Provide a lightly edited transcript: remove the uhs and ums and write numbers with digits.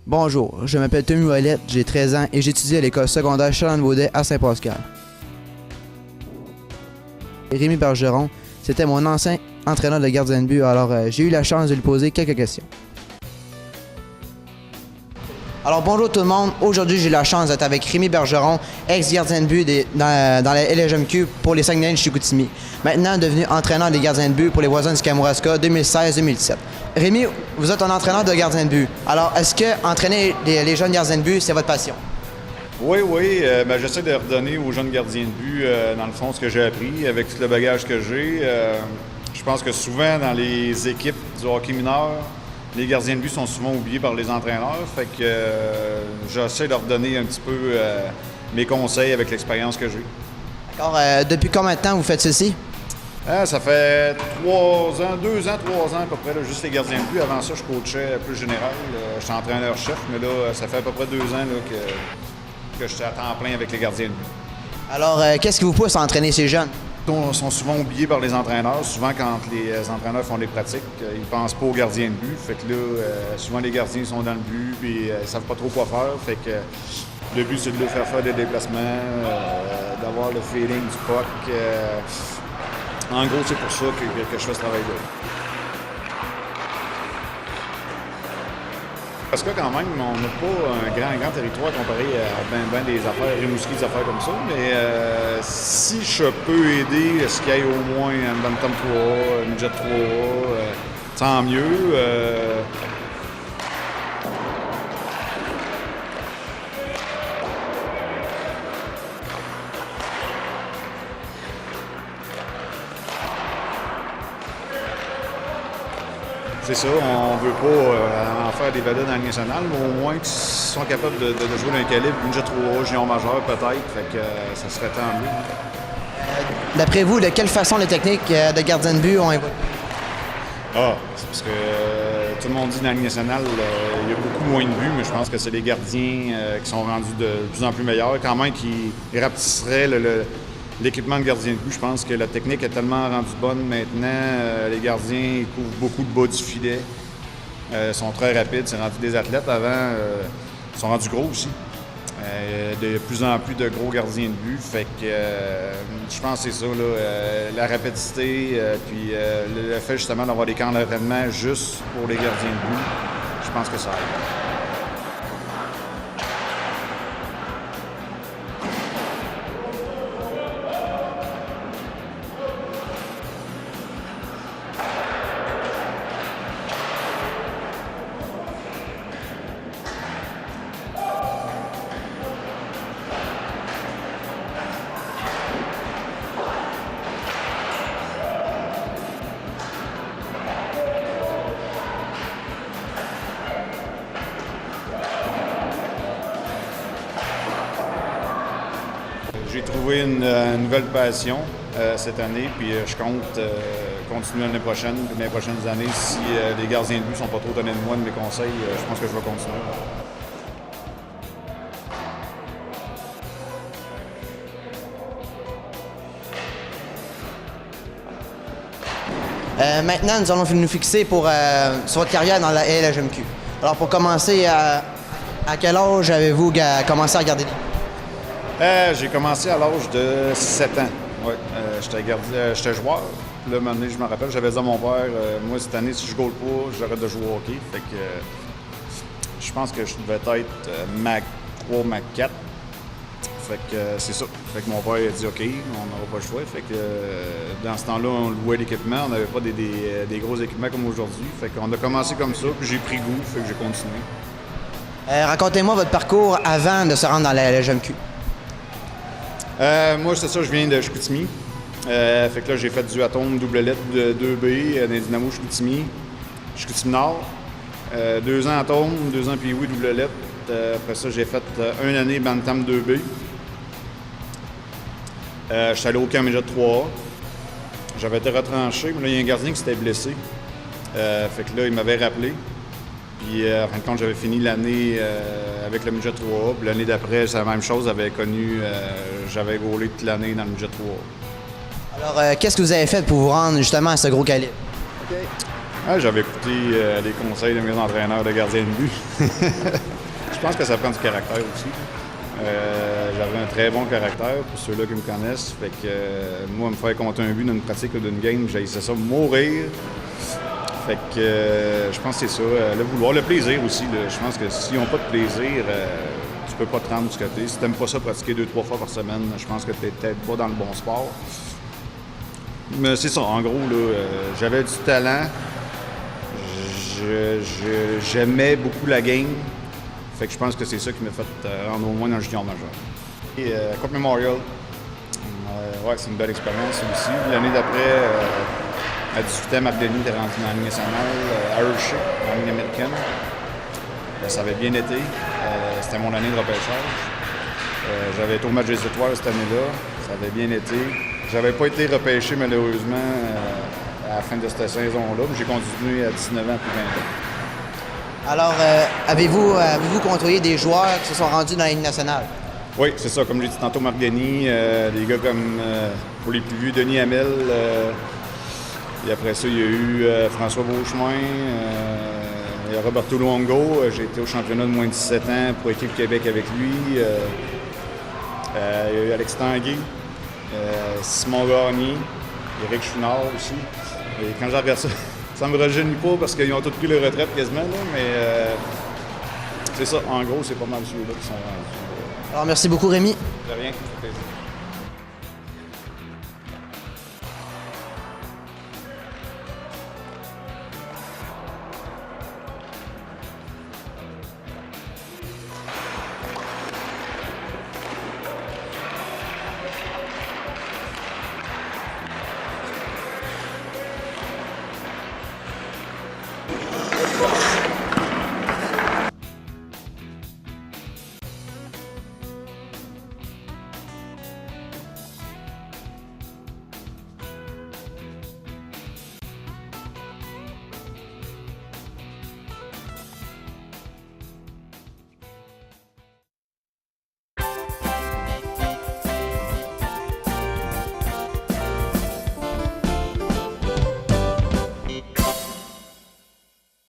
Bonjour, je m'appelle Tommy Ouellette, j'ai 13 ans et j'étudie à l'école secondaire Charles-Baudet à Saint-Pascal. Rémi Bergeron, c'était mon ancien entraîneur de gardien de but, alors j'ai eu la chance de lui poser quelques questions. Alors bonjour tout le monde, aujourd'hui j'ai la chance d'être avec Rémi Bergeron, ex-gardien de but dans la LHMQ pour les Saguenay de Chicoutimi, maintenant devenu entraîneur des gardiens de but pour les Voisins du Kamouraska 2016-2017. Rémi, vous êtes un entraîneur de gardien de but, alors est-ce que entraîner les jeunes gardiens de but, c'est votre passion? Oui, j'essaie de redonner aux jeunes gardiens de but, dans le fond, ce que j'ai appris avec tout le bagage que j'ai. Je pense que souvent, dans les équipes du hockey mineur, les gardiens de but sont souvent oubliés par les entraîneurs. Fait que j'essaie de leur donner un petit peu mes conseils avec l'expérience que j'ai. D'accord. Depuis combien de temps vous faites ceci? Ça fait 3 ans, 2 ans, 3 ans à peu près, là, juste les gardiens de but. Avant ça, je coachais plus général. J'étais entraîneur-chef, mais là, ça fait à peu près 2 ans là, que je suis à temps plein avec les gardiens de but. Alors, qu'est-ce qui vous pousse à entraîner ces jeunes? Ils sont souvent oubliés par les entraîneurs. Souvent, quand les entraîneurs font des pratiques, ils ne pensent pas aux gardiens de but. Fait que là, souvent, les gardiens sont dans le but et ils ne savent pas trop quoi faire. Fait que le but, c'est de leur faire des déplacements, d'avoir le feeling du puck. En gros, c'est pour ça que je fais ce travail-là. Parce que quand même, on n'a pas un grand territoire comparé à ben des affaires, Rimouski, des affaires comme ça. Mais si je peux aider à ce qu'il y ait au moins un Bantam 3, un Midget 3, tant mieux. C'est ça, on veut pas en faire des vedettes dans la Ligue nationale, mais au moins qu'ils sont capables de jouer d'un calibre Midget 3, junior majeur peut-être, fait que ça serait tant mieux. D'après vous, de quelle façon les techniques de gardien de but ont évolué? C'est parce que tout le monde dit dans la Ligue nationale, il y a beaucoup moins de buts, mais je pense que c'est les gardiens qui sont rendus de plus en plus meilleurs. Quand même, qui rapetisseraient l'équipement de gardien de but, je pense que la technique est tellement rendue bonne maintenant. Les gardiens ils couvrent beaucoup de bas du filet. Ils sont très rapides, c'est rendu des athlètes. Avant, ils sont rendus gros aussi. De plus en plus de gros gardiens de but. Fait que je pense que c'est ça, là, la rapidité, puis le fait justement d'avoir des camps d'entraînement juste pour les gardiens de but, je pense que ça aide. J'ai trouvé une nouvelle passion cette année, puis je compte continuer l'année prochaine, dans les prochaines années. Si les gardiens de but ne sont pas trop donnés de moi, de mes conseils, je pense que je vais continuer. Maintenant, nous allons nous fixer sur votre carrière dans la LHMQ. Alors, pour commencer, à quel âge avez-vous commencé à garder des buts? J'ai commencé à l'âge de 7 ans. Ouais, j'étais joueur. Là, un moment donné, je me rappelle, j'avais dit à mon père, moi, cette année, si je ne goal pas, j'arrête de jouer au hockey. Fait que je pense que je devais être Mac 3, Mac 4. Fait que c'est ça. Fait que mon père a dit OK, on n'aura pas le choix. Fait que dans ce temps-là, on louait l'équipement. On n'avait pas des gros équipements comme aujourd'hui. Fait qu'on a commencé comme ça, puis j'ai pris goût, fait que j'ai continué. Racontez-moi votre parcours avant de se rendre dans la LHMQ. Moi, c'est ça, je viens de Chicoutimi. Fait que là, j'ai fait du atome double lettre de 2B dans les Dynamo Chicoutimi, Chicoutimi Nord. 2 ans atome, 2 ans Pee-Wee double lettre. Après ça, j'ai fait 1 année Bantam 2B. Je suis allé au camp Midget 3A. J'avais été retranché, mais là, il y a un gardien qui s'était blessé. Fait que là, il m'avait rappelé. Puis, en fin de compte, j'avais fini l'année avec le Midget 3A. Puis l'année d'après, c'est la même chose. J'avais gaulé toute l'année dans le Midget 3A. Alors, qu'est-ce que vous avez fait pour vous rendre justement à ce gros calibre? Okay. Ah, j'avais écouté les conseils de mes entraîneurs de gardien de but. Je pense que ça prend du caractère aussi. J'avais un très bon caractère pour ceux-là qui me connaissent. Fait que moi, me faire compter un but d'une pratique ou d'une game, j'haïssais ça mourir. Fait que je pense que c'est ça. Le vouloir, le plaisir aussi. Là. Je pense que s'ils n'ont pas de plaisir, tu peux pas te rendre du côté. Si tu n'aimes pas ça pratiquer 2-3 fois par semaine, je pense que tu n'es peut-être pas dans le bon sport. Mais c'est ça, en gros, là, j'avais du talent. J'aimais beaucoup la game. Fait que je pense que c'est ça qui m'a fait rendre au moins dans le junior majeur. Et Coupe Memorial, ouais, c'est une belle expérience aussi. L'année d'après, à 18 ans, Marc Denis était rendu dans la Ligue nationale, à Hershey, dans la Ligue américaine. Ça avait bien été. C'était mon année de repêchage. J'avais été au match des étoiles cette année-là. Ça avait bien été. J'avais pas été repêché malheureusement à la fin de cette saison-là, mais j'ai continué à 19 ans puis 20 ans. Alors, avez-vous côtoyé des joueurs qui se sont rendus dans la Ligue nationale? Oui, c'est ça. Comme j'ai dit tantôt, Marc Denis, des gars comme, pour les plus vieux, Denis Hamel. Et après ça, il y a eu François Beauchemin, il y a Roberto Luongo. J'ai été au championnat de moins de 17 ans pour Équipe Québec avec lui. Il y a eu Alex Tanguay, Simon Gagné, Éric Chouinard aussi. Et quand je regarde ça, ça me rajeunit pas parce qu'ils ont tous pris leur retraite quasiment, là, mais c'est ça. En gros, c'est pas mal ceux-là qui sont rendus. Alors, merci beaucoup, Rémi. De rien, ça fait plaisir.